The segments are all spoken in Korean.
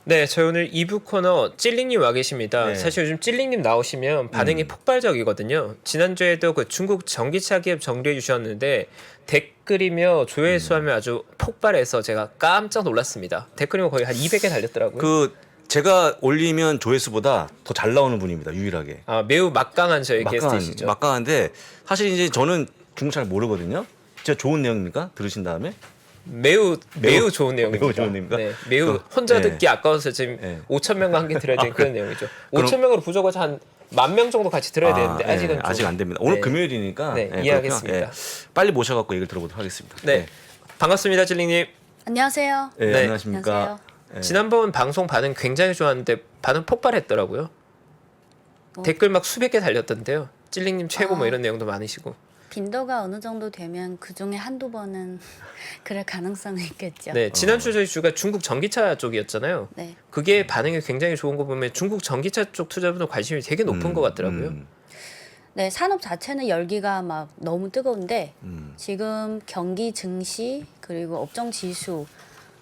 네, 저희 오늘 2부 코너 찔링님 와 계십니다. 네. 사실 요즘 찔링님 나오시면 반응이 폭발적이거든요. 지난주에도 그 중국 전기차 기업 정리해 주셨는데 댓글이며 조회수 하면 아주 폭발해서 제가 깜짝 놀랐습니다. 댓글이면 거의 한 200개 달렸더라고요. 그 제가 올리면 조회수보다 더 잘 나오는 분입니다. 유일하게. 아, 매우 막강한 저희 게스트시죠. 막강한데 사실 이제 저는 중국 잘 모르거든요. 진짜 좋은 내용입니까? 들으신 다음에? 매우 좋은 내용입니다. 매우 좋은 내용입니까? 네, 매우 혼자 네. 듣기 아까워서 지금 네. 5천 명과 함께 들어야 되는 그런 내용이죠. 그럼- 5천 명으로 부족해서 한 10,000명 정도 같이 들어야 되는데 아직은 좀- 아직 안 됩니다. 오늘 네. 금요일이니까 네, 그렇고요. 이해하겠습니다. 빨리 모셔갖고 얘기를 들어보도록 하겠습니다. 네, 반갑습니다, 찔링님. 안녕하세요. 네, 네. 안녕하십니까? 안녕하세요. 네. 지난번 방송 반응 굉장히 좋았는데 반응 폭발했더라고요. 댓글 막 수백 개 달렸던데요. 찔링님 최고 뭐 이런 내용도 많으시고. 빈도가 어느 정도 되면 그 중에 한두 번은 그럴 가능성이 있겠죠. 네, 지난주 저희 주가 중국 전기차 쪽이었잖아요. 네. 그게 반응이 굉장히 좋은 거 보면 중국 전기차 쪽 투자분들 관심이 되게 높은 것 같더라고요. 네, 산업 자체는 열기가 막 너무 뜨거운데 지금 경기 증시 그리고 업종 지수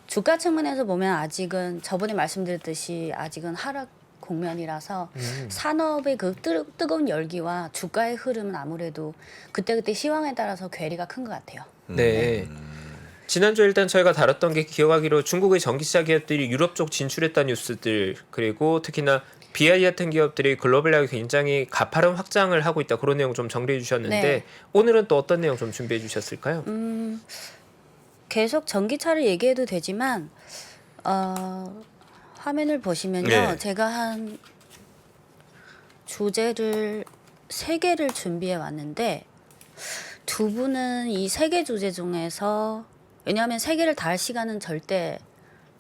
주가 측면에서 보면 아직은 저번에 말씀드렸듯이 아직은 하락 국면이라서 산업의 그 뜨거운 열기와 주가의 흐름은 아무래도 그때그때 시황에 따라서 괴리가 큰 것 같아요. 네. 지난주 일단 저희가 다뤘던 게 기억하기로 중국의 전기차 기업들이 유럽 쪽 진출했다는 뉴스들 그리고 특히나 BYD 같은 기업들이 글로벌하게 굉장히 가파른 확장을 하고 있다 그런 내용 좀 정리해 주셨는데 네. 오늘은 또 어떤 내용 좀 준비해 주셨을까요? 계속 전기차를 얘기해도 되지만 화면을 보시면요. 네. 제가 한 주제를 3개를 준비해 왔는데 두 분은 이 3개 주제 중에서 왜냐하면 3개를 다 할 시간은 절대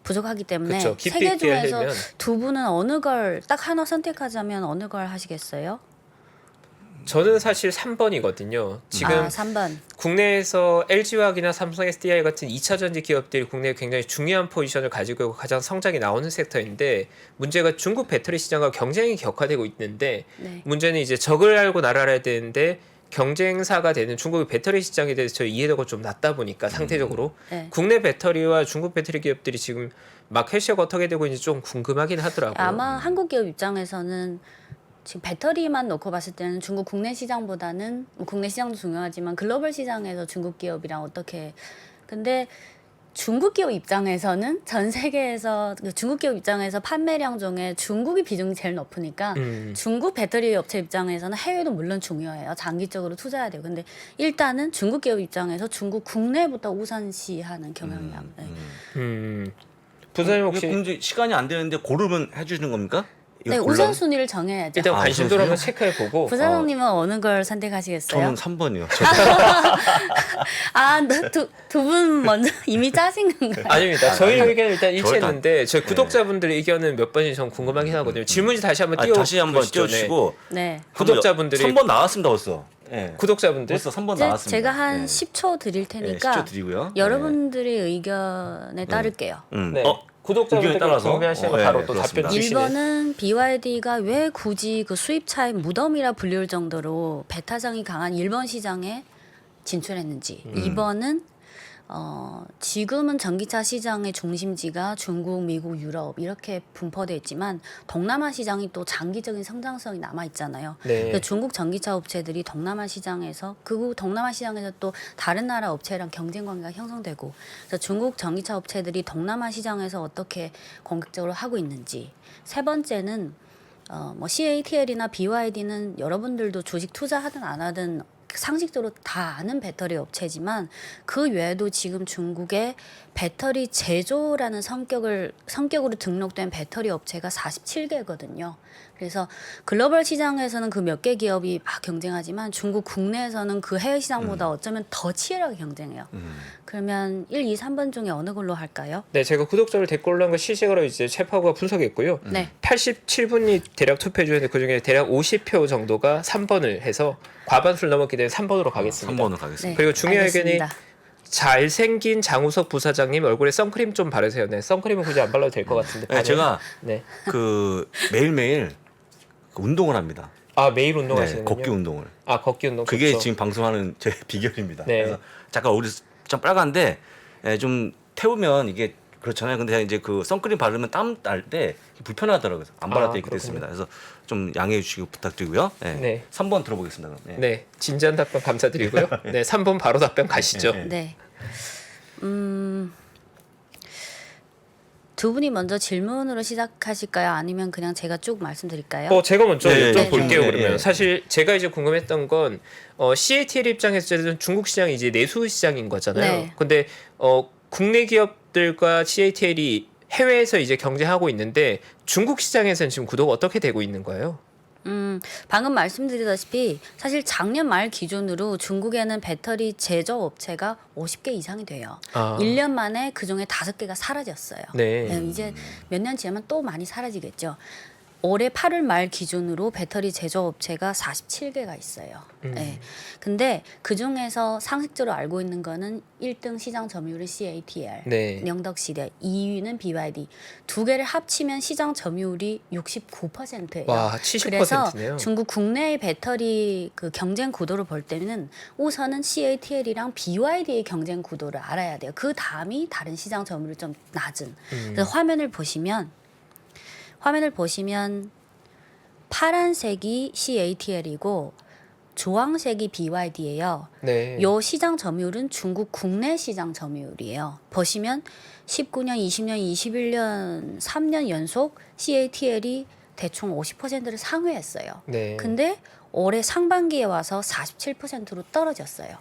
부족하기 때문에 그쵸, 깊이 3개 있게 중에서 하려면. 두 분은 어느 걸 딱 하나 선택하자면 어느 걸 하시겠어요? 저는 사실 3번이거든요. 지금 3번. 국내에서 LG화학이나 삼성 SDI 같은 2차 전지 기업들이 국내에 굉장히 중요한 포지션을 가지고 있고 가장 성장이 나오는 섹터인데 문제가 중국 배터리 시장과 경쟁이 격화되고 있는데 네. 문제는 이제 적을 알고 나를 알아야 되는데 경쟁사가 되는 중국의 배터리 시장에 대해서 저희 이해도가 좀 낮다 보니까 상대적으로 네. 국내 배터리와 중국 배터리 기업들이 지금 마켓 쉐어가 어떻게 되고 있는지 좀 궁금하긴 하더라고요. 아마 한국 기업 입장에서는 지금 배터리만 놓고 봤을 때는 중국 국내 시장보다는 국내 시장도 중요하지만 글로벌 시장에서 중국 기업이랑 어떻게 근데 중국 기업 입장에서는 전 세계에서 중국 기업 입장에서 판매량 중에 중국이 비중이 제일 높으니까 중국 배터리 업체 입장에서는 해외도 물론 중요해요. 장기적으로 투자해야 돼요. 근데 일단은 중국 기업 입장에서 중국 국내부터 우선시하는 경향이야. 네. 부사님 혹시 이제 시간이 안 되는데 고르면 해주시는 겁니까? 이거 네, 골라- 우선순위를 정해야죠. 일단 관심도를 그러세요? 한번 체크해 보고 부사장님은 어느 걸 선택하시겠어요? 저는 3번이요. 두 분 먼저 이미 짜신 건가요? 아닙니다. 저희 아니, 의견은 일단 일치했는데 저희 네. 구독자분들의 의견은 몇 번인지 좀 궁금하긴 하거든요. 질문지 다시 한번 다시 한번 띄워주시죠. 네. 띄워주시고 네. 구독자분들이 3번 나왔습니다 벌써. 네. 구독자분들 벌써 3번 나왔습니다. 제가 한 네. 10초 드릴 네, 테니까 10초 드리고요. 여러분들의 의견에 따를게요. 네. 의견에 구독자분들이 따라서 궁금해하시면 네, 바로 또 그렇습니다. 답변 주시네. 1번은 BYD가 왜 굳이 그 수입차의 무덤이라 불릴 정도로 배타장이 강한 일본 시장에 진출했는지. 2번은 지금은 전기차 시장의 중심지가 중국, 미국, 유럽 이렇게 분포되어 있지만 동남아 시장이 또 장기적인 성장성이 남아 있잖아요. 네. 그래서 중국 전기차 업체들이 동남아 시장에서 그 동남아 시장에서 또 다른 나라 업체랑 경쟁 관계가 형성되고 그래서 중국 전기차 업체들이 동남아 시장에서 어떻게 공격적으로 하고 있는지. 세 번째는 뭐 CATL이나 BYD는 여러분들도 주식 투자하든 안 하든 상식적으로 다 아는 배터리 업체지만 그 외에도 지금 중국의 배터리 제조라는 성격으로 등록된 배터리 업체가 47개거든요. 그래서 글로벌 시장에서는 그 몇 개 기업이 막 경쟁하지만 중국 국내에서는 그 해외 시장보다 어쩌면 더 치열하게 경쟁해요. 그러면 1, 2, 3번 중에 어느 걸로 할까요? 네, 제가 구독자를 댓글로 한 거 실시간으로 이제 채파고가 분석했고요. 네. 87분이 대략 투표해 주셨는데 그중에 대략 50표 정도가 3번을 해서 과반수를 넘었기 때문에 3번으로 가겠습니다. 3번으로 가겠습니다. 네. 그리고 중요한 의견이 알겠습니다. 잘생긴 장우석 부사장님 얼굴에 선크림 좀 바르세요. 네, 선크림은 굳이 안 발라도 될 것 같은데. 네, 제가 네. 그 매일매일 그 운동을 합니다. 매일 운동하시는군요. 걷기 운동을. 걷기 운동. 그게 좋죠. 지금 방송하는 제 비결입니다. 네. 그래서 잠깐 우리 좀 빨간데 좀 태우면 이게 그렇잖아요. 근데 이제 그 선크림 바르면 땀 날 때 불편하더라고요. 안 발랐더니 이렇게 그렇군요. 됐습니다. 그래서 좀 양해해 주시기 부탁드리고요. 네. 네. 3번 들어보겠습니다. 그럼. 네. 네, 진지한 답변 감사드리고요. 네, 3번 바로 답변 가시죠. 네. 네. 두 분이 먼저 질문으로 시작하실까요? 아니면 그냥 제가 쭉 말씀드릴까요? 제가 먼저 네, 여쭤볼게요. 네, 그러면 네. 사실 제가 이제 궁금했던 건 CATL 입장에서는 중국 시장이 이제 내수 시장인 거잖아요. 네. 근데 국내 기업들과 CATL이 해외에서 이제 경쟁하고 있는데 중국 시장에서는 지금 구도가 어떻게 되고 있는 거예요? 방금 말씀드리다시피 사실 작년 말 기준으로 중국에는 배터리 제조 업체가 50개 이상이 돼요. 아. 1년 만에 그중에 5개가 사라졌어요. 네. 이제 몇 년 지나면 또 많이 사라지겠죠. 올해 8월 말 기준으로 배터리 제조 업체가 47개가 있어요. 네. 근데 그 중에서 상식적으로 알고 있는 거는 1등 시장 점유율은 CATL, 네. 영덕시대, 2위는 BYD. 두 개를 합치면 시장 점유율이 69%예요. 와, 그래서 70%네요. 중국 국내의 배터리 그 경쟁 구도를 볼 때는 우선은 CATL이랑 BYD의 경쟁 구도를 알아야 돼요. 그 다음이 다른 시장 점유율 좀 낮은. 그래서 화면을 보시면 파란색이 CATL이고 주황색이 BYD예요. 네. 요 시장 점유율은 중국 국내 시장 점유율이에요. 보시면 19년, 20년, 21년 3년 연속 CATL이 대충 50%를 상회했어요. 네. 근데 올해 상반기에 와서 47%로 떨어졌어요.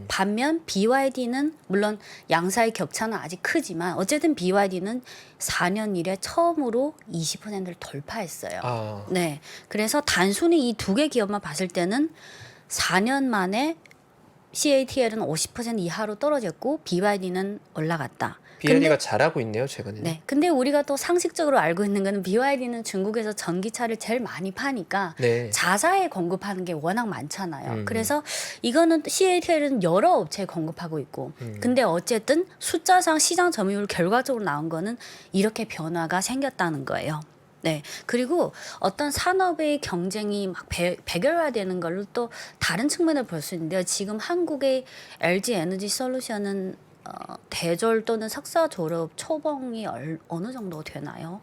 반면 BYD는 물론 양사의 격차는 아직 크지만 어쨌든 BYD는 4년 이래 처음으로 20%를 돌파했어요. 아. 네, 그래서 단순히 이 두 개 기업만 봤을 때는 4년 만에 CATL은 50% 이하로 떨어졌고 BYD는 올라갔다. BYD가 잘하고 있네요, 최근에. 네, 근데 우리가 또 상식적으로 알고 있는 거는 BYD는 중국에서 전기차를 제일 많이 파니까 네. 자사에 공급하는 게 워낙 많잖아요. 그래서 이거는 CATL은 여러 업체에 공급하고 있고, 근데 어쨌든 숫자상 시장 점유율 결과적으로 나온 거는 이렇게 변화가 생겼다는 거예요. 네. 그리고 어떤 산업의 경쟁이 막 백열화되는 걸로 또 다른 측면을 볼 수 있는데요. 지금 한국의 LG 에너지 솔루션은 대졸 또는 석사 졸업 초봉이 어느 정도 되나요?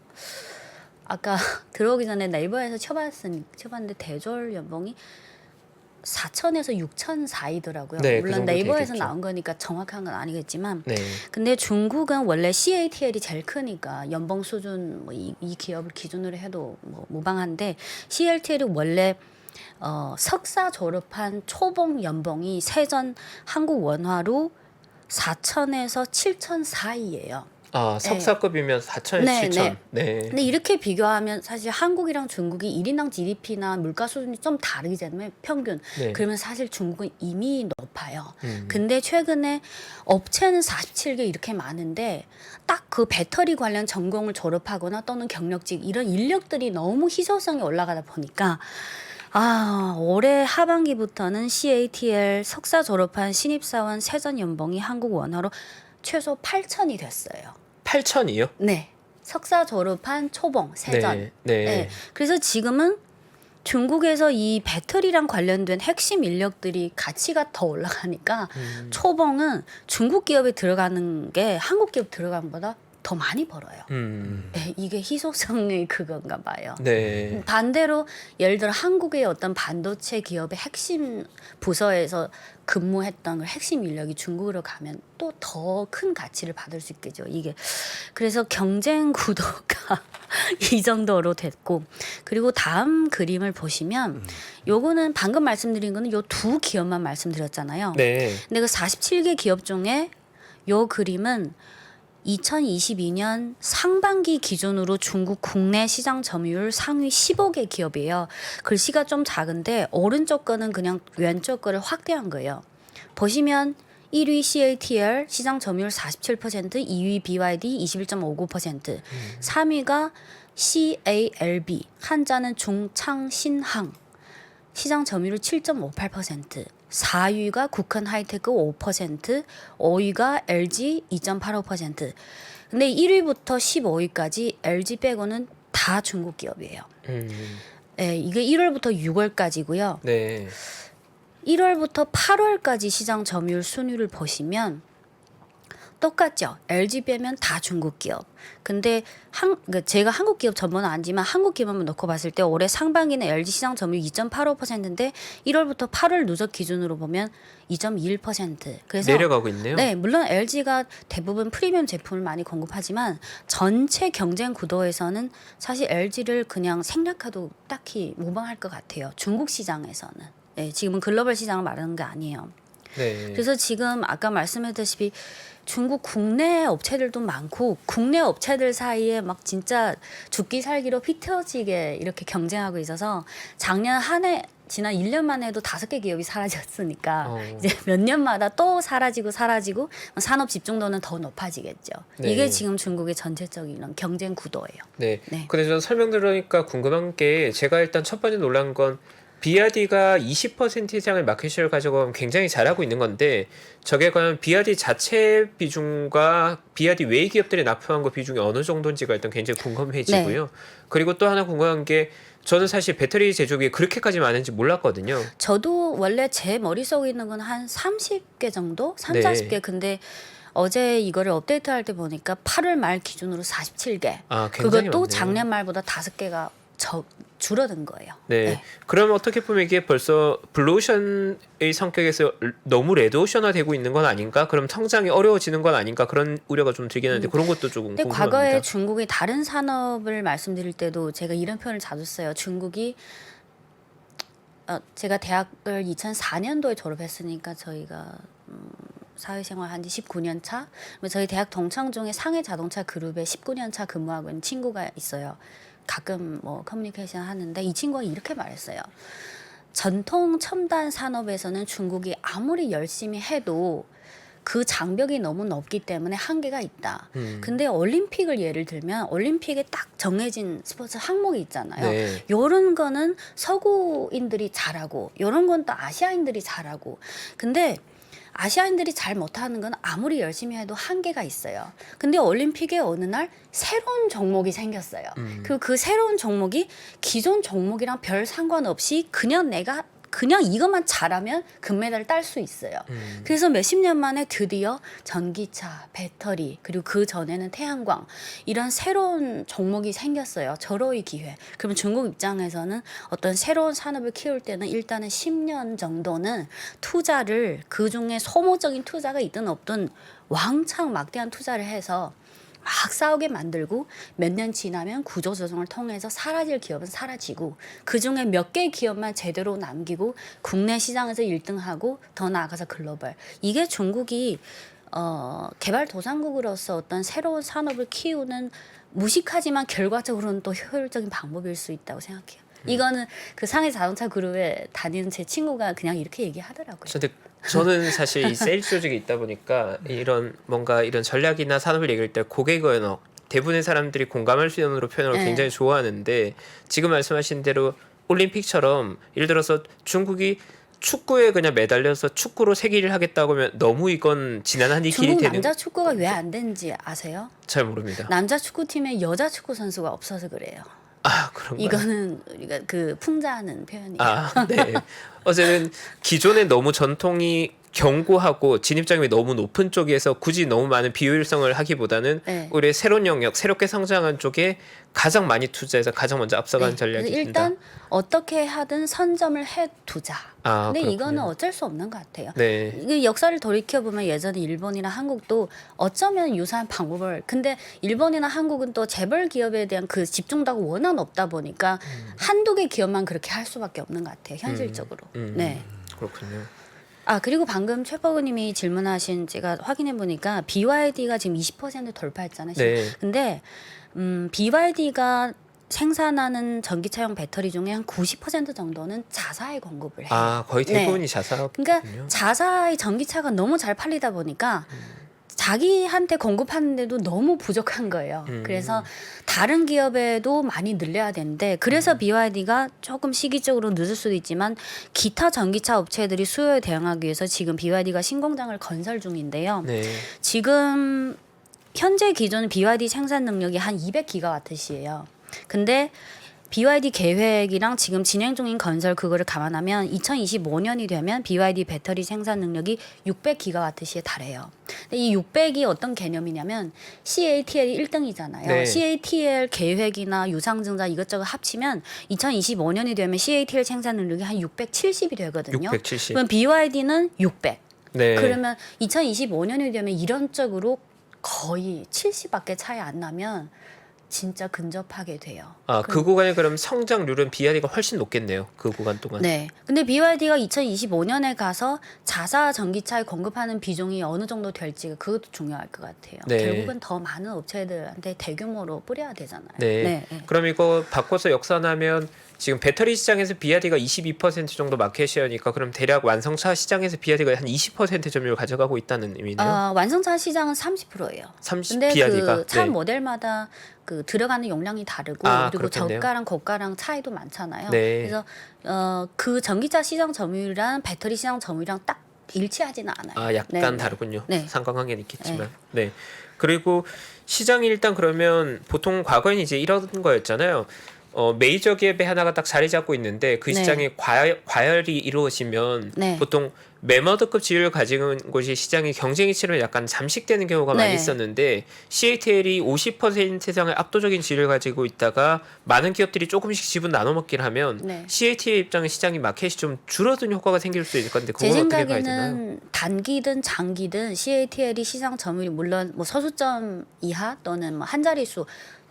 아까 들어오기 전에 네이버에서 쳐봤는데 대졸 연봉이 4천에서 6천 사이더라고요. 네, 그 물론 정도 네이버에서 되겠죠. 나온 거니까 정확한 건 아니겠지만, 네. 근데 중국은 원래 CATL이 제일 크니까 연봉 수준 뭐 이 기업을 기준으로 해도 뭐 무방한데 CATL이 원래 석사 졸업한 초봉 연봉이 세전 한국 원화로 4천에서 7천 사이예요. 아, 석사급이면 4천에서 네, 7천. 네. 근데 이렇게 비교하면 사실 한국이랑 중국이 1인당 GDP나 물가 수준이 좀 다르잖아요. 평균. 네. 그러면 사실 중국은 이미 높아요. 근데 최근에 업체는 47개 이렇게 많은데 딱 그 배터리 관련 전공을 졸업하거나 또는 경력직 이런 인력들이 너무 희소성이 올라가다 보니까 올해 하반기부터는 CATL 석사 졸업한 신입사원 세전 연봉이 한국 원화로 최소 8천이 됐어요. 8천이요? 네. 석사 졸업한 초봉 세전. 네. 네. 네. 그래서 지금은 중국에서 이 배터리랑 관련된 핵심 인력들이 가치가 더 올라가니까 초봉은 중국 기업에 들어가는 게 한국 기업 들어가는 것보다 더 많이 벌어요. 네, 이게 희소성의 그건가 봐요. 네. 반대로 예를 들어 한국의 어떤 반도체 기업의 핵심 부서에서 근무했던 그 핵심 인력이 중국으로 가면 또 더 큰 가치를 받을 수 있겠죠. 이게 그래서 경쟁 구도가 이 정도로 됐고, 그리고 다음 그림을 보시면 요거는 방금 말씀드린 거는 요 두 기업만 말씀드렸잖아요. 네. 근데 그 47개 기업 중에 요 그림은 2022년 상반기 기준으로 중국 국내 시장 점유율 상위 15개 기업이에요. 글씨가 좀 작은데 오른쪽 거는 그냥 왼쪽 거를 확대한 거예요. 보시면 1위 CATL 시장 점유율 47%, 2위 BYD 21.59%, 3위가 CALB 한자는 중창신항 시장 점유율 7.58%, 4위가 국헌 하이테크 5%, 5위가 LG 2.85%. 근데 1위부터 15위까지 LG 빼고는 다 중국 기업이에요. 네, 이게 1월부터 6월까지고요. 네. 1월부터 8월까지 시장 점유율 순위를 보시면 똑같죠. LG 빼면 다 중국 기업. 근데 제가 한국 기업 전문은 아니지만 한국 기업만 놓고 봤을 때 올해 상반기는 LG 시장 점유율 2.85%인데 1월부터 8월 누적 기준으로 보면 2.21%. 그래서 내려가고 있네요. 네, 물론 LG가 대부분 프리미엄 제품을 많이 공급하지만 전체 경쟁 구도에서는 사실 LG를 그냥 생략해도 딱히 무방할 것 같아요. 중국 시장에서는. 네, 지금은 글로벌 시장을 말하는 게 아니에요. 네. 그래서 지금 아까 말씀했다시피 중국 국내 업체들도 많고 국내 업체들 사이에 막 진짜 죽기 살기로 피 터지게 이렇게 경쟁하고 있어서 작년 한 해 지난 1년 만에 해도 5개 기업이 사라졌으니까 이제 몇 년마다 또 사라지고 산업 집중도는 더 높아지겠죠. 네. 이게 지금 중국의 전체적인 이런 경쟁 구도예요. 네. 네. 근데 저는 설명 들으니까 궁금한 게 제가 일단 첫 번째 놀란 건 비아디가 20% 이상의 마켓시ェ어를 가져가면 굉장히 잘하고 있는 건데 저게 과연 비아디 자체 비중과 비아디 외의 기업들이 납품한 거 비중이 어느 정도인지가 일단 굉장히 궁금해지고요. 그리고 또 하나 궁금한 게 저는 사실 배터리 제조업이 그렇게까지 많은지 몰랐거든요. 저도 원래 제 머릿속에 있는 건 한 30개 정도? 3, 네. 40개. 근데 어제 이거를 업데이트할 때 보니까 8월 말 기준으로 47개. 아, 굉장히 그것도 많네요. 작년 말보다 5개가 줄어든 거예요. 네. 그러면 어떻게 보면 이게 벌써 블루오션의 성격에서 너무 레드오션화 되고 있는 건 아닌가? 그럼 성장이 어려워지는 건 아닌가? 그런 우려가 좀 들긴 하는데 그런 것도 조금 근데 궁금합니다. 과거에 중국이 다른 산업을 말씀드릴 때도 제가 이런 표현을 자주 써요. 중국이 제가 대학을 2004년도에 졸업했으니까 저희가 사회생활 한 지 19년 차. 저희 대학 동창 중에 상해 자동차 그룹에 19년 차 근무하고 있는 친구가 있어요. 가끔 뭐 커뮤니케이션 하는데 이 친구가 이렇게 말했어요. 전통 첨단 산업에서는 중국이 아무리 열심히 해도 그 장벽이 너무 높기 때문에 한계가 있다. 근데 올림픽을 예를 들면 올림픽에 딱 정해진 스포츠 항목이 있잖아요. 네. 요런 거는 서구인들이 잘하고 요런 건 또 아시아인들이 잘하고. 근데 아시아인들이 잘 못하는 건 아무리 열심히 해도 한계가 있어요. 근데 올림픽에 어느 날 새로운 종목이 생겼어요. 그리고 그 새로운 종목이 기존 종목이랑 별 상관없이 그냥 이것만 잘하면 금메달을 딸 수 있어요. 그래서 몇십 년 만에 드디어 전기차, 배터리, 그리고 그 전에는 태양광 이런 새로운 종목이 생겼어요. 절호의 기회. 그러면 중국 입장에서는 어떤 새로운 산업을 키울 때는 일단은 10년 정도는 투자를 그중에 소모적인 투자가 있든 없든 왕창 막대한 투자를 해서 막 싸우게 만들고 몇 년 지나면 구조조정을 통해서 사라질 기업은 사라지고 그중에 몇 개의 기업만 제대로 남기고 국내 시장에서 1등하고 더 나아가서 글로벌. 이게 중국이 개발도상국으로서 어떤 새로운 산업을 키우는 무식하지만 결과적으로는 또 효율적인 방법일 수 있다고 생각해요. 이거는 그 상해 자동차 그룹에 다니는 제 친구가 그냥 이렇게 얘기하더라고요. 근데 저는 사실 이 세일즈 조직에 있다 보니까 이런 뭔가 이런 전략이나 산업을 얘기할 때 고객 언어 대부분의 사람들이 공감할 수 있는 언어로 표현을 네. 굉장히 좋아하는데 지금 말씀하신 대로 올림픽처럼 예를 들어서 중국이 축구에 그냥 매달려서 축구로 세계를 하겠다고 하면 너무 이건 지난한 이 길이 중국 되는 남자 축구가 왜 안 되는지 아세요? 잘 모릅니다. 남자 축구팀에 여자 축구 선수가 없어서 그래요. 아 그런가요? 이거는 우리가 그 풍자하는 표현이에요. 아 네. 어제는 기존에 너무 전통이 견고하고 진입장벽이 너무 높은 쪽에서 굳이 너무 많은 비효율성을 하기보다는 네. 우리 새로운 영역, 새롭게 성장한 쪽에 가장 많이 투자해서 가장 먼저 앞서가는 네. 전략이 그래서 있습니다. 일단 어떻게 하든 선점을 해두자. 아, 근데 그렇군요. 이거는 어쩔 수 없는 것 같아요. 네. 이게 역사를 돌이켜 보면 예전에 일본이나 한국도 어쩌면 유사한 방법을 근데 일본이나 한국은 또 재벌 기업에 대한 그 집중도가 워낙 높다 보니까 한두 개 기업만 그렇게 할 수밖에 없는 것 같아요. 현실적으로. 네. 그렇군요. 아 그리고 방금 최버그님이 질문하신 제가 확인해 보니까 BYD가 지금 20% 돌파했잖아요. 네. 근데 BYD가 생산하는 전기차용 배터리 중에 한 90% 정도는 자사에 공급을 해요. 아 거의 대부분이 자사. 그러니까 자사의 전기차가 너무 잘 팔리다 보니까 자기한테 공급하는데도 너무 부족한 거예요. 그래서 다른 기업에도 많이 늘려야 되는데 그래서 BYD가 조금 시기적으로 늦을 수도 있지만 기타 전기차 업체들이 수요에 대응하기 위해서 지금 BYD가 신공장을 건설 중인데요. 네. 지금 현재 기존 BYD 생산 능력이 한 200기가와트시예요. 근데 BYD 계획이랑 지금 진행 중인 건설 그거를 감안하면 2025년이 되면 BYD 배터리 생산 능력이 600기가와트시에 달해요. 근데 이 600이 어떤 개념이냐면 CATL이 1등이잖아요. 네. CATL 계획이나 유상증자 이것저것 합치면 2025년이 되면 CATL 생산 능력이 한 670이 되거든요. 670. 그럼 BYD는 600. 네. 그러면 2025년이 되면 이론적으로 거의 70밖에 차이 안 나면 진짜 근접하게 돼요. 그 구간에 그럼 성장률은 BYD가 훨씬 높겠네요. 그 구간 동안. 네. 근데 BYD가 2025년에 가서 자사 전기차에 공급하는 비중이 어느 정도 될지 그것도 중요할 것 같아요. 네. 결국은 더 많은 업체들한테 대규모로 뿌려야 되잖아요. 네. 그럼 이거 바꿔서 역산하면 지금 배터리 시장에서 BYD가 22% 정도 마켓 쉐어니까 그럼 대략 완성차 시장에서 BYD가 한 20% 점유율을 가져가고 있다는 의미네요. 완성차 시장은 30%예요. 30 근데 BYD가. 그 차 네. 모델마다 그 들어가는 용량이 다르고 그리고 그렇겠네요. 저가랑 고가랑 차이도 많잖아요. 네. 그래서 그 전기차 시장 점유율이랑 배터리 시장 점유율이랑 딱 일치하지는 않아요. 약간 네, 다르군요. 네. 상관관계는 있겠지만. 네. 그리고 시장이 일단 그러면 보통 과거에는 이제 이런 거였잖아요. 메이저 기업의 하나가 딱 자리 잡고 있는데 그 네. 시장에 과열이 이루어지면 네. 보통 매머드급 지위를 가진 곳이 시장에 경쟁이 치르면 약간 잠식되는 경우가 많이 네. 있었는데 CATL이 50% 이상의 압도적인 지위를 가지고 있다가 많은 기업들이 조금씩 지분 나눠 먹기를 하면 네. CATL 입장에 시장이 마켓이 좀 줄어든 효과가 생길 수 있을 건데 제 그건 어떻게 봐야 되나요? 생각에는 단기든 장기든 CATL이 시장 점유율이 물론 뭐 서수점 이하 또는 뭐 한 자릿수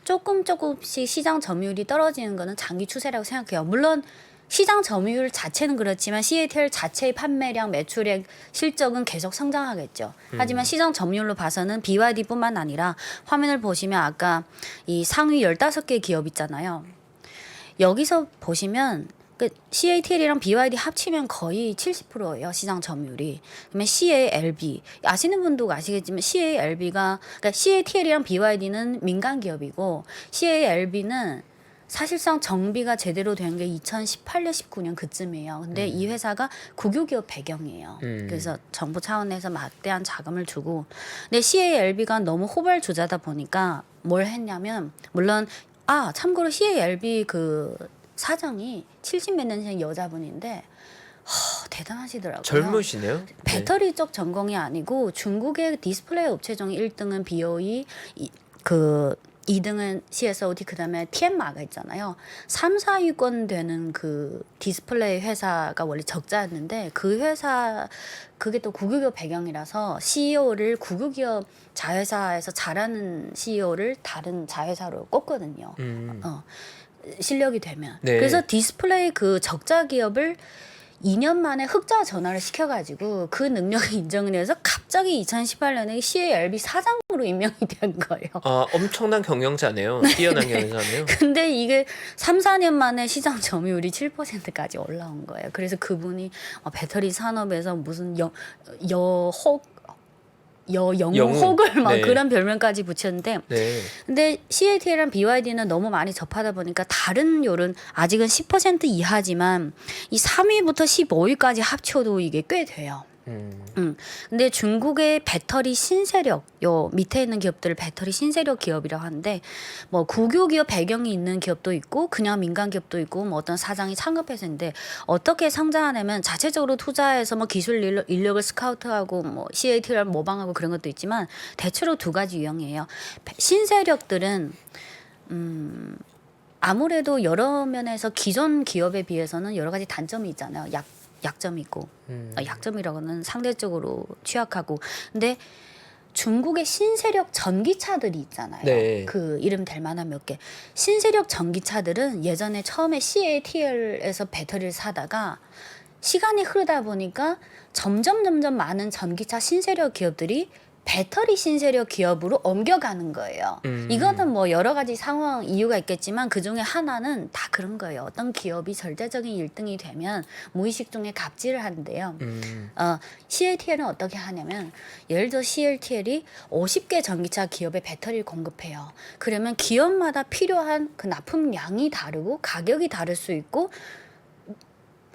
조금씩 시장 점유율이 떨어지는 거는 장기 추세라고 생각해요. 물론 시장 점유율 자체는 그렇지만 CATL 자체의 판매량, 매출액, 실적은 계속 성장하겠죠. 하지만 시장 점유율로 봐서는 BYD뿐만 아니라 화면을 보시면 아까 이 상위 15개 기업 있잖아요. 여기서 보시면 그 CATL이랑 BYD 합치면 거의 70%예요. 시장 점유율이. 그러면 CALB 아시는 분도 아시겠지만 CALB가 그러니까 CATL이랑 BYD는 민간 기업이고 CALB는 사실상 정비가 제대로 된 게 2018년, 19년 그쯤이에요. 근데 이 회사가 국유기업 배경이에요. 그래서 정부 차원에서 막대한 자금을 주고, 근데 CALB가 너무 호발주자다 보니까 뭘 했냐면, 물론 참고로 CALB 그 사장이 70몇 년생 여자분인데 대단하시더라고요. 젊으시네요. 배터리 쪽 전공이 아니고 중국의 디스플레이 업체 중 1등은 BOE, 그 2등은 CSOT, 그다음에 TM마가 있잖아요. 3, 4위권 되는 그 디스플레이 회사가 원래 적자였는데 그 회사 그게 또 국유기업 배경이라서 CEO를 국유기업 자회사에서 잘하는 CEO를 다른 자회사로 꼽거든요. 실력이 되면. 네. 그래서 디스플레이 그 적자 기업을 2년 만에 흑자 전환을 시켜가지고 그 능력을 인정을 해서 갑자기 2018년에 CALB 사장으로 임명이 된 거예요. 엄청난 경영자네요. 뛰어난 경영자네요. 근데 이게 3, 4년 만에 시장 점유율이 7%까지 올라온 거예요. 그래서 그분이 배터리 산업에서 무슨 영웅혹을 막 네. 그런 별명까지 붙였는데 네. 근데 CATL이랑 BYD는 너무 많이 접하다 보니까 다른 요른 아직은 10% 이하지만 이 3위부터 15위까지 합쳐도 이게 꽤 돼요. 근데 중국의 배터리 신세력, 요 밑에 있는 기업들을 배터리 신세력 기업이라고 하는데 뭐 국유 기업 배경이 있는 기업도 있고 그냥 민간 기업도 있고 뭐 어떤 사장이 창업해서 있는데 어떻게 성장하냐면 자체적으로 투자해서 뭐 기술 인력을 스카우트하고 뭐 CAT를 모방하고 그런 것도 있지만 대체로 두 가지 유형이에요. 신세력들은 아무래도 여러 면에서 기존 기업에 비해서는 여러 가지 단점이 있잖아요. 약점이 있고 약점이라고는 상대적으로 취약하고 근데 중국의 신세력 전기차들이 있잖아요. 네. 그 이름 될 만한 몇 개. 신세력 전기차들은 예전에 처음에 CATL에서 배터리를 사다가 시간이 흐르다 보니까 점점 많은 전기차 신세력 기업들이 배터리 신세력 기업으로 옮겨가는 거예요. 이거는 뭐 여러 가지 상황 이유가 있겠지만 그중에 하나는 다 그런 거예요. 어떤 기업이 절대적인 1등이 되면 무의식 중에 갑질을 하는데요. CATL은 어떻게 하냐면 예를 들어 CATL이 50개 전기차 기업에 배터리를 공급해요. 그러면 기업마다 필요한 그 납품량이 다르고 가격이 다를 수 있고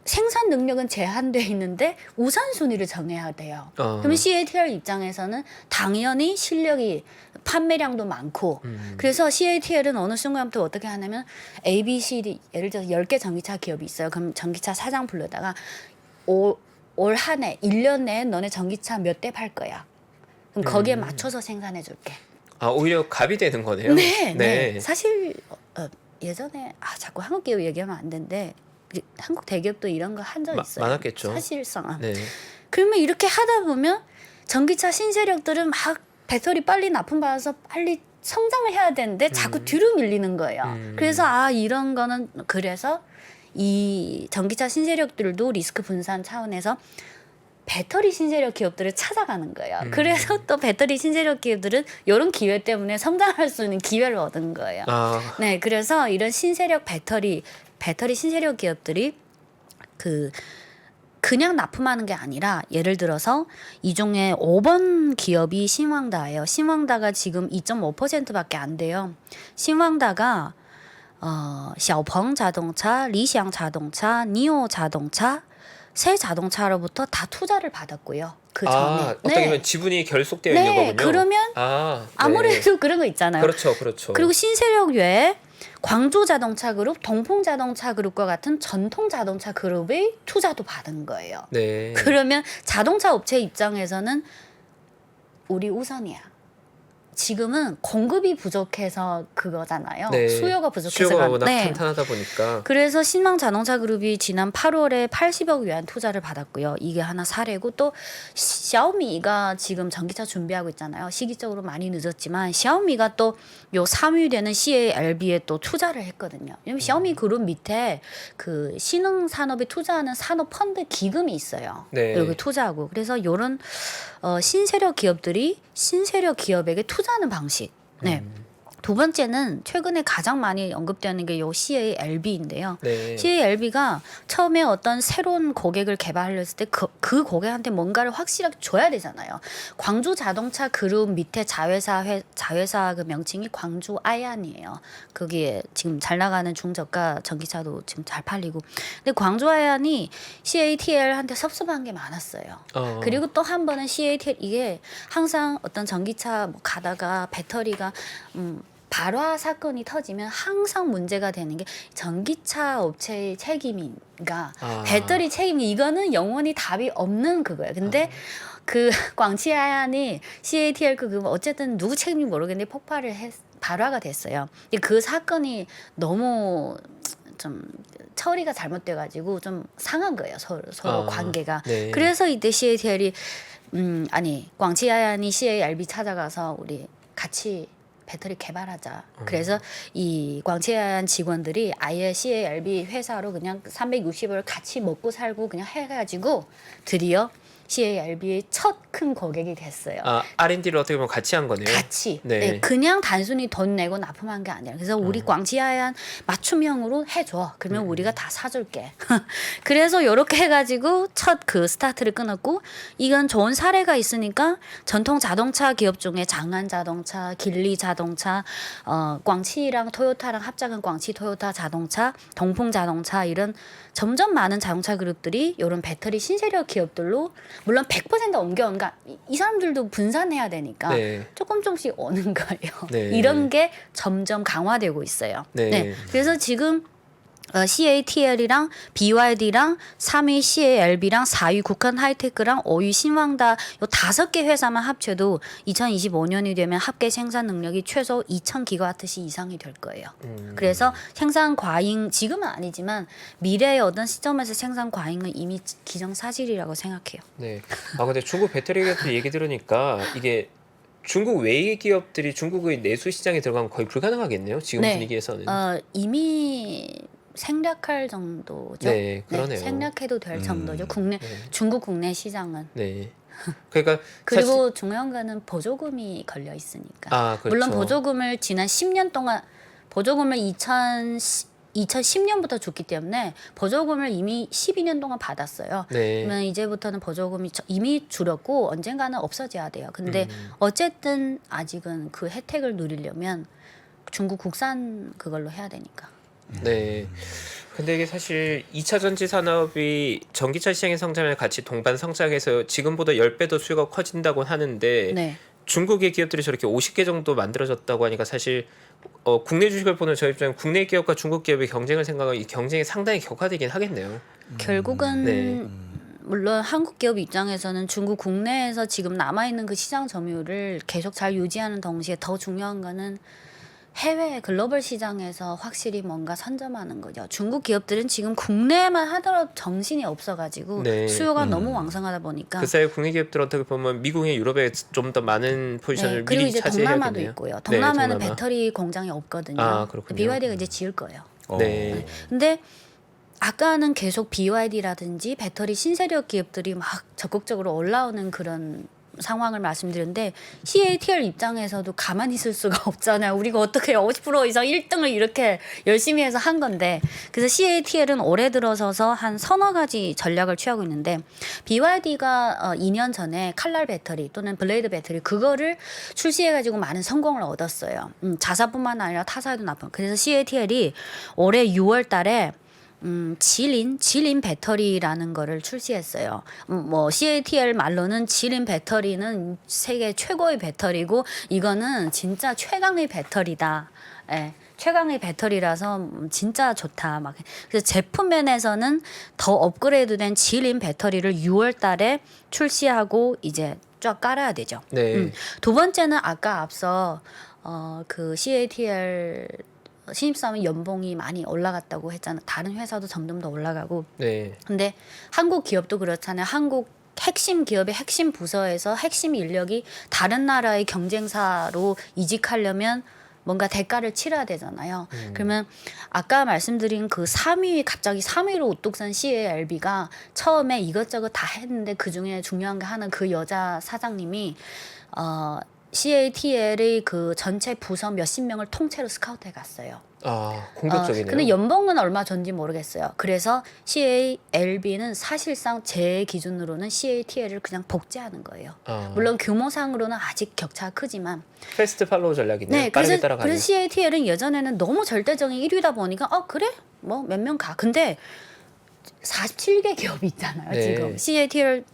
생산 능력은 제한돼 있는데 우선순위를 정해야 돼요. 그러면 CATL 입장에서는 당연히 실력이 판매량도 많고 그래서 CATL은 어느 순간부터 어떻게 하냐면 A, B, C, D 예를 들어서 10개 전기차 기업이 있어요. 그럼 전기차 사장 불러다가 올 한 해 1년 내에 너네 전기차 몇 대 팔 거야. 그럼 거기에 맞춰서 생산해 줄게. 아 오히려 갑이 되는 거네요. 네. 사실 예전에 자꾸 한국 기업 얘기하면 안 되는데 한국 대기업도 이런 거 한 적 있어요. 많았겠죠. 사실상. 네. 그러면 이렇게 하다 보면 전기차 신세력들은 막 배터리 빨리 납품받아서 빨리 성장을 해야 되는데 자꾸 뒤로 밀리는 거예요. 그래서 이런 거는 그래서 이 전기차 신세력들도 리스크 분산 차원에서 배터리 신세력 기업들을 찾아가는 거예요. 그래서 또 배터리 신세력 기업들은 이런 기회 때문에 성장할 수 있는 기회를 얻은 거예요. 네, 그래서 이런 신세력 배터리 신세력 기업들이 그냥 납품하는 게 아니라 예를 들어서 이 중에 5번 기업이 신왕다예요. 신왕다가 지금 2.5%밖에 안 돼요. 신왕다가 小鹏 자동차, 리샹 자동차, 니오 자동차 새 자동차로부터 다 투자를 받았고요. 그 전에. 어떻게 보면 지분이 결속되어 있는 거군요. 그러면 네. 아무래도 그런 거 있잖아요. 그렇죠. 그리고 신세력 외에 광주 자동차 그룹, 동풍 자동차 그룹과 같은 전통 자동차 그룹의 투자도 받은 거예요. 네. 그러면 자동차 업체 입장에서는 우리 우선이야. 지금은 공급이 부족해서 그거잖아요. 네. 수요가 부족해서 수요가 워낙 탄탄하다 보니까. 그래서 신망 자동차 그룹이 지난 8월에 80억 위안 투자를 받았고요. 이게 하나 사례고 또 샤오미가 지금 전기차 준비하고 있잖아요. 시기적으로 많이 늦었지만 샤오미가 또 요 3위 되는 CALB에 또 투자를 했거든요. 왜냐면 샤오미 그룹 밑에 그 신흥 산업에 투자하는 산업 펀드 기금이 있어요. 네. 여기 투자하고 그래서 요런 신세력 기업들이 신세력 기업에게 투자하는 방식. 네. 두 번째는 최근에 가장 많이 언급되는 게 요 CALB인데요. 네. CALB가 처음에 어떤 새로운 고객을 개발했을 때 그 고객한테 뭔가를 확실하게 줘야 되잖아요. 광주 자동차 그룹 밑에 자회사 그 명칭이 광주 아얀이에요. 거기에 지금 잘 나가는 중저가 전기차도 지금 잘 팔리고. 근데 광주 아얀이 CATL한테 섭섭한 게 많았어요. 그리고 또 한 번은 CATL 이게 항상 어떤 전기차 뭐 가다가 배터리가 발화 사건이 터지면 항상 문제가 되는 게 전기차 업체의 책임인가 배터리 책임이 이거는 영원히 답이 없는 그거예요. 근데 그 광치아얀이 CATL 그 어쨌든 누구 책임인지 모르겠는데 발화가 됐어요. 그 사건이 너무 좀 처리가 잘못돼가지고 좀 상한 거예요. 서로 관계가. 네. 그래서 이때 CATL이 광치아얀이 CALB 찾아가서 우리 같이 배터리 개발하자. 그래서 이 광채한 직원들이 아예 CALB 회사로 그냥 360을 같이 먹고 살고 그냥 해가지고 드디어 CALB의 첫 큰 고객이 됐어요. R&D를 어떻게 보면 같이 한 거네요. 같이. 네. 네, 그냥 단순히 돈 내고 납품한 게 아니라 그래서 우리 광치아얀 맞춤형으로 해줘. 그러면 우리가 다 사줄게. 그래서 이렇게 해가지고 첫 그 스타트를 끊었고 이건 좋은 사례가 있으니까 전통 자동차 기업 중에 장안 자동차, 길리 자동차, 광치랑 토요타랑 합작한 광치 토요타 자동차, 동풍 자동차 이런 점점 많은 자동차 그룹들이 이런 배터리 신세력 기업들로 물론 100% 옮겨온 가 이 사람들도 분산해야 되니까 네. 조금씩 오는 거예요. 네. 이런 게 점점 강화되고 있어요. 네. 그래서 지금 CATL이랑 BYD랑 3위 CALB랑 4위 국한 하이테크랑 5위 신왕다 요 5개 회사만 합쳐도 2025년이 되면 합계 생산 능력이 최소 2,000기가와트시 이상이 될 거예요. 그래서 생산 과잉 지금은 아니지만 미래의 어떤 시점에서 생산 과잉은 이미 기정사실이라고 생각해요. 네. 근데 중국 배터리 기업들 얘기 들으니까 이게 중국 외의 기업들이 중국의 내수 시장에 들어가면 거의 불가능하겠네요. 지금 분위기에서는. 이미 생략할 정도죠. 네, 그러네요. 생략해도 될 정도죠. 중국 국내 시장은. 네. 그러니까 그리고 중요한 거는 보조금이 걸려 있으니까. 그렇죠. 물론 보조금을 지난 10년 동안 보조금을 2010년부터 줬기 때문에 보조금을 이미 12년 동안 받았어요. 네. 그러면 이제부터는 보조금이 이미 줄었고 언젠가는 없어져야 돼요. 근데 어쨌든 아직은 그 혜택을 누리려면 중국 국산 그걸로 해야 되니까. 네. 근데 이게 사실 2차 전지 산업이 전기차 시장의 성장을 같이 동반 성장해서 지금보다 10배 더 수요가 커진다고 하는데 네. 중국의 기업들이 저렇게 50개 정도 만들어졌다고 하니까 사실 국내 주식을 보는 저희 입장에 국내 기업과 중국 기업의 경쟁을 생각하면 이 경쟁이 상당히 격화되긴 하겠네요. 결국은 네. 물론 한국 기업 입장에서는 중국 국내에서 지금 남아있는 그 시장 점유율을 계속 잘 유지하는 동시에 더 중요한 거는 해외 글로벌 시장에서 확실히 뭔가 선점하는 거죠. 중국 기업들은 지금 국내만 하더라도 정신이 없어가지고 네. 수요가 너무 왕성하다 보니까 그 사이 국내 기업들 어떻게 보면 미국에 유럽에 좀 더 많은 포지션을 그리고 미리 이제 동남아도 차지해야겠네요. 있고요. 네, 동남아는 동남아. 배터리 공장이 없거든요. 아, 그렇군요. BYD가 이제 지을 거예요. 네. 근데 아까는 계속 BYD라든지 배터리 신세력 기업들이 막 적극적으로 올라오는 그런 상황을 말씀드렸는데 CATL 입장에서도 가만히 있을 수가 없잖아요. 우리가 어떻게 50% 이상 1등을 이렇게 열심히 해서 한 건데 그래서 CATL은 올해 들어서서 한 서너 가지 전략을 취하고 있는데 BYD가 2년 전에 칼날 배터리 또는 블레이드 배터리 그거를 출시해가지고 많은 성공을 얻었어요. 자사뿐만 아니라 타사에도 나쁜. 그래서 CATL이 올해 6월 달에 질인 배터리라는 거를 출시했어요. 뭐 CATL 말로는 질인 배터리는 세계 최고의 배터리고 이거는 진짜 최강의 배터리다. 예. 최강의 배터리라서 진짜 좋다. 막 그래서 제품 면에서는 더 업그레이드된 질인 배터리를 6월 달에 출시하고 이제 쫙 깔아야 되죠. 네. 두 번째는 아까 앞서 그 CATL 신입사원 연봉이 많이 올라갔다고 했잖아. 다른 회사도 점점 더 올라가고. 네. 근데 한국 기업도 그렇잖아요. 한국 핵심 기업의 핵심 부서에서 핵심 인력이 다른 나라의 경쟁사로 이직하려면 뭔가 대가를 치러야 되잖아요. 그러면 아까 말씀드린 그 3위 갑자기 3위로 우뚝 선 CALB가 처음에 이것저것 다 했는데 그중에 중요한 게 하나 그 여자 사장님이 CATL의 그 전체 부서 몇십 명을 통째로 스카우트해 갔어요. 아, 공격적이네요. 근데 연봉은 얼마 전지 모르겠어요. 그래서 CALB는 사실상 제 기준으로는 CATL을 그냥 복제하는 거예요. 물론 규모상으로는 아직 격차가 크지만. 패스트 팔로우 전략이네요. 네, 빠르게 그래서 따라가는. CATL은 예전에는 너무 절대적인 1위다 보니까 그래? 뭐 몇 명 가. 근데 47개 기업이 있잖아요. 네. 지금 CATL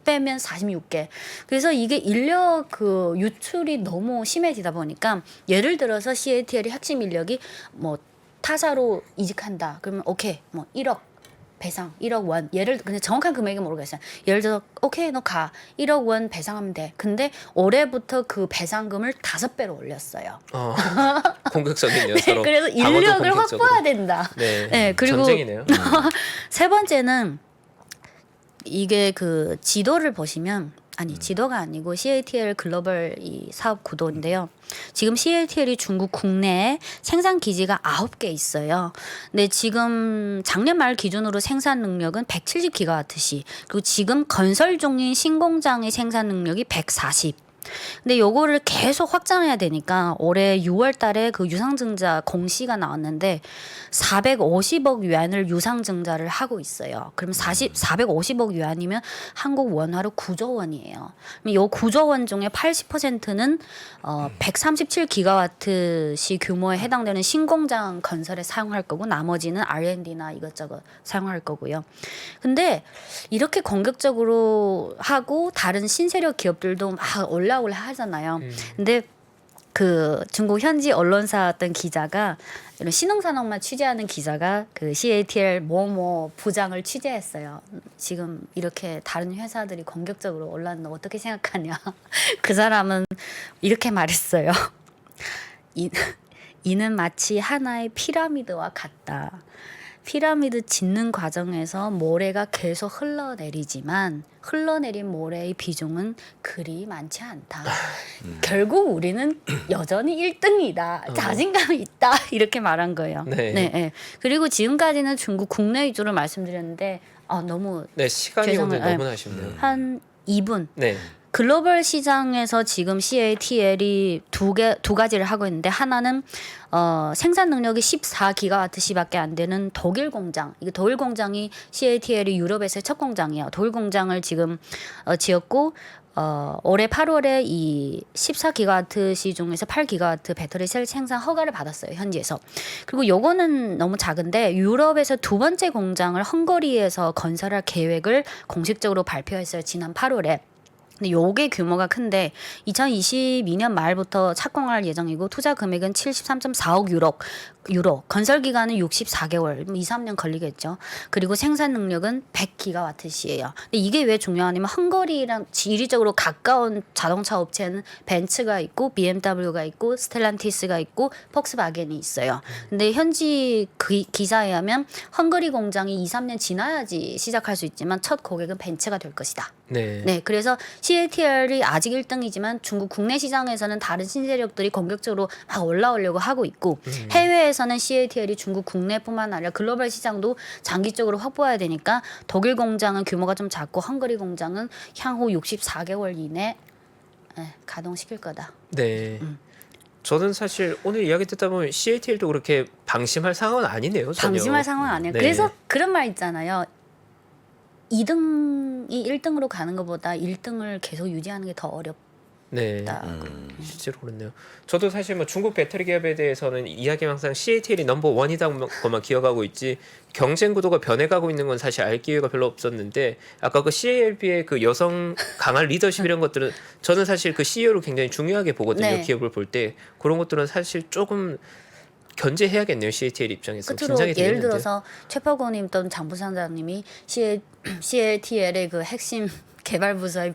빼면 46개. 그래서 이게 인력 그 유출이 너무 심해지다 보니까 예를 들어서 CATL의 핵심 인력이 뭐 타사로 이직한다. 그러면 오케이 뭐 1억 배상 1억 원 예를 근데 정확한 금액은 모르겠어요. 예를 들어서 오케이 너 가 1억 원 배상하면 돼. 근데 올해부터 그 배상금을 5배로 올렸어요. 공격적이네요. 네, 서로. 그래서 방어도 인력을 공격적으로. 확보해야 된다. 네. 네, 그리고 전쟁이네요. 세 번째는 이게 그 지도를 보시면 지도가 아니고 CATL 글로벌 이 사업 구도인데요. 지금 CATL이 중국 국내에 생산 기지가 9개 있어요. 근데 지금 작년 말 기준으로 생산 능력은 170기가와트시. 그리고 지금 건설 중인 신공장의 생산 능력이 140. 근데 요거를 계속 확장해야 되니까 올해 6월 달에 그 유상증자 공시가 나왔는데 450억 yuan을 유상증자를 하고 있어요. 그럼 450억 yuan이면 한국 원화로 9조 원이에요. 그럼 요 9조 원 중에 80%는 137기가와트시 규모에 해당되는 신공장 건설에 사용할 거고 나머지는 R&D나 이것저것 사용할 거고요. 근데 이렇게 공격적으로 하고 다른 신세력 기업들도 막 올라오려 하잖아요. 근데 그 중국 현지 언론사 어떤 기자가 이런 신흥산업만 취재하는 기자가 그 CATL 뭐뭐 부장을 취재했어요. 지금 이렇게 다른 회사들이 공격적으로 올랐는데 어떻게 생각하냐. 그 사람은 이렇게 말했어요. 이는 마치 하나의 피라미드와 같다. 피라미드 짓는 과정에서 모래가 계속 흘러내리지만 흘러내린 모래의 비중은 그리 많지 않다. 결국 우리는 여전히 1등이다. 자신감이 있다. 이렇게 말한 거예요. 네. 네. 그리고 지금까지는 중국 국내 위주로 말씀드렸는데 너무 네, 시간이 죄송해요. 오늘 너무나 아쉽네요. 한 2분. 네. 글로벌 시장에서 지금 CATL이 두 가지를 하고 있는데 하나는 생산 능력이 14기가와트시밖에 안 되는 독일 공장. 이게 독일 공장이 CATL이 유럽에서의 첫 공장이에요. 독일 공장을 지금 지었고 올해 8월에 이 14기가와트시 중에서 8기가와트 배터리 셀 생산 허가를 받았어요. 현지에서. 그리고 요거는 너무 작은데 유럽에서 두 번째 공장을 헝가리에서 건설할 계획을 공식적으로 발표했어요. 지난 8월에. 근데 요게 규모가 큰데 2022년 말부터 착공할 예정이고 투자 금액은 73.4억 유로. 건설 기간은 64개월, 2-3년 걸리겠죠. 그리고 생산 능력은 100기가와트시예요. 근데 이게 왜 중요하냐면 헝가리랑 지리적으로 가까운 자동차 업체는 벤츠가 있고 BMW가 있고 스텔란티스가 있고 폭스바겐이 있어요. 근데 현지 기사에 하면 헝가리 공장이 2-3년 지나야지 시작할 수 있지만 첫 고객은 벤츠가 될 것이다. 네. 그래서 CATL이 아직 1등이지만 중국 국내 시장에서는 다른 신세력들이 공격적으로 막 올라오려고 하고 있고 해외에서는 CATL이 중국 국내뿐만 아니라 글로벌 시장도 장기적으로 확보해야 되니까 독일 공장은 규모가 좀 작고 헝가리 공장은 향후 64개월 이내 가동시킬 거다. 네. 저는 사실 오늘 이야기 듣다 보면 CATL도 그렇게 방심할 상황은 아니네요. 전혀. 방심할 상황은 아니에요. 네. 그래서 그런 말 있잖아요. 2등이 1등으로 가는 것보다 1등을 계속 유지하는 게 더 어렵다. 네. 실제로 그렇네요. 저도 사실 뭐 중국 배터리 기업에 대해서는 이야기는 항상 CATL이 넘버 원이다는 것만 기억하고 있지 경쟁 구도가 변해가고 있는 건 사실 알 기회가 별로 없었는데 아까 그 CALB의 그 여성 강한 리더십 이런 것들은 저는 사실 그 CEO를 굉장히 중요하게 보거든요. 네. 기업을 볼 때 그런 것들은 사실 조금 견제해야겠네요. CATL 입장에서. 끝으로 긴장이 예를 되겠는데. 들어서 최퍼고님 또는 장부상장님이 CATL의 그 핵심 개발 부서의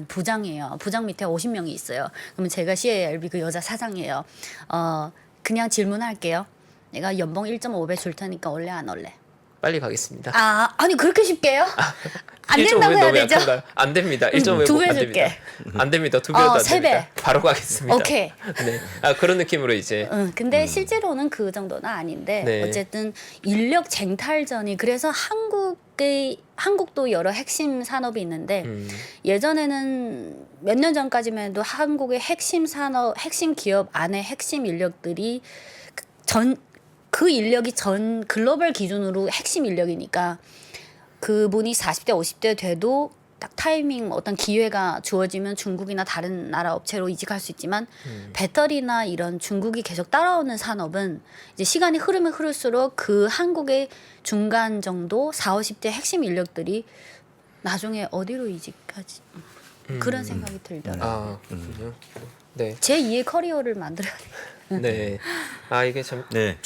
부장이에요. 부장 밑에 50명이 있어요. 그러면 제가 CALB 그 여자 사장이에요. 그냥 질문할게요. 내가 연봉 1.5배 줄 테니까 올래 안 올래? 빨리 가겠습니다. 아니 그렇게 쉽게요? 안 1.5배 된다고 해야 너무 되죠? 약한가요? 안 됩니다. 1.5배 두배 안 줄게. 됩니다. 안 됩니다. 2배도 안 세 배. 됩니다. 바로 가겠습니다. 오케이. 네. 그런 느낌으로 이제 근데 실제로는 그 정도는 아닌데 네. 어쨌든 인력 쟁탈전이 그래서 한국도 여러 핵심 산업이 있는데 예전에는 몇 년 전까지만 해도 한국의 핵심 산업, 핵심 기업 안에 핵심 인력들이 그 인력이 전 글로벌 기준으로 핵심 인력이니까 그분이 40대 50대 돼도 딱 타이밍 어떤 기회가 주어지면 중국이나 다른 나라 업체로 이직할 수 있지만 배터리나 이런 중국이 계속 따라오는 산업은 이제 시간이 흐르면 흐를수록 그 한국의 중간 정도 40, 50대 핵심 인력들이 나중에 어디로 이직하지 그런 생각이 들더라고요. 그렇군요. 네. 제2의 커리어를 만들어야 돼요. 네. 이게 참 네.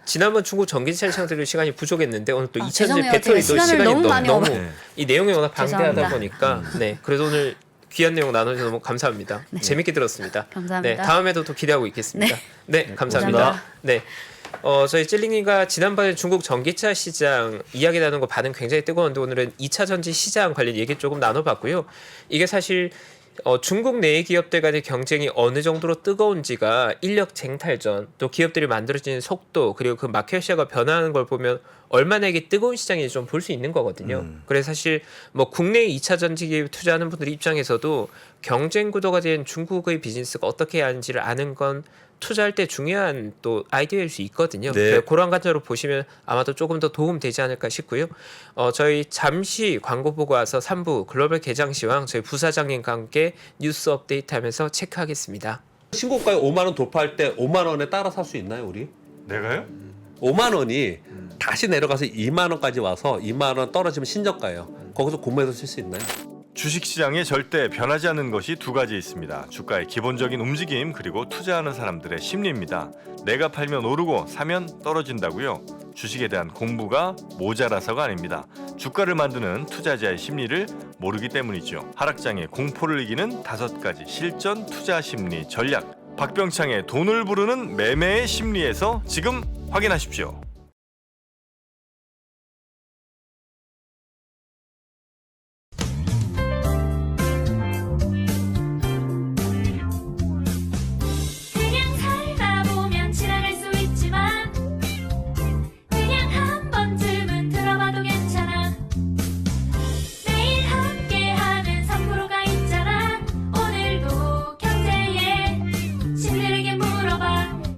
지난번 중국 전기차 시장 들을 시간이 부족했는데 오늘 또 2차전지 죄송해요. 배터리도 제가 시간을 시간이 너무 많이 너무 네. 이 내용이 워낙 방대하다 죄송합니다. 보니까 네. 그래도 오늘 귀한 내용 나눠주셔서 너무 감사합니다. 재밌게 들었습니다. 감사합니다. 네. 다음에도 또 기대하고 있겠습니다. 네. 감사합니다. 감사합니다. 네. 저희 찔링이가 지난번에 중국 전기차 시장 이야기 나눈 거 반응 굉장히 뜨거웠는데 오늘은 2차 전지 시장 관련 얘기 조금 나눠봤고요. 이게 사실 중국 내의 기업들 간의 경쟁이 어느 정도로 뜨거운지가 인력 쟁탈전 또 기업들이 만들어지는 속도 그리고 그 마켓 쉐어가 변화하는 걸 보면 얼마나 이게 뜨거운 시장인지 좀 볼 수 있는 거거든요. 그래서 사실 뭐 국내 2차 전지 기업에 투자하는 분들 입장에서도 경쟁 구도가 된 중국의 비즈니스가 어떻게 해야 하는지를 아는 건 투자할 때 중요한 또 아이디어일 수 있거든요. 네. 그런 관점으로 보시면 아마도 조금 더 도움 되지 않을까 싶고요. 저희 잠시 광고 보고 와서 3부 글로벌 개장시황 저희 부사장님과 함께 뉴스 업데이트하면서 체크하겠습니다. 신고가에 5만 원 도파할 때 5만 원에 따라 살 수 있나요, 우리? 내가요? 5만 원이 다시 내려가서 2만 원까지 와서 2만 원 떨어지면 신저가예요. 거기서 구매해서 쓸 수 있나요? 주식시장에 절대 변하지 않는 것이 두 가지 있습니다. 주가의 기본적인 움직임 그리고 투자하는 사람들의 심리입니다. 내가 팔면 오르고 사면 떨어진다고요. 주식에 대한 공부가 모자라서가 아닙니다. 주가를 만드는 투자자의 심리를 모르기 때문이죠. 하락장의 공포를 이기는 5가지 실전 투자 심리 전략. 박병창의 돈을 부르는 매매의 심리에서 지금 확인하십시오.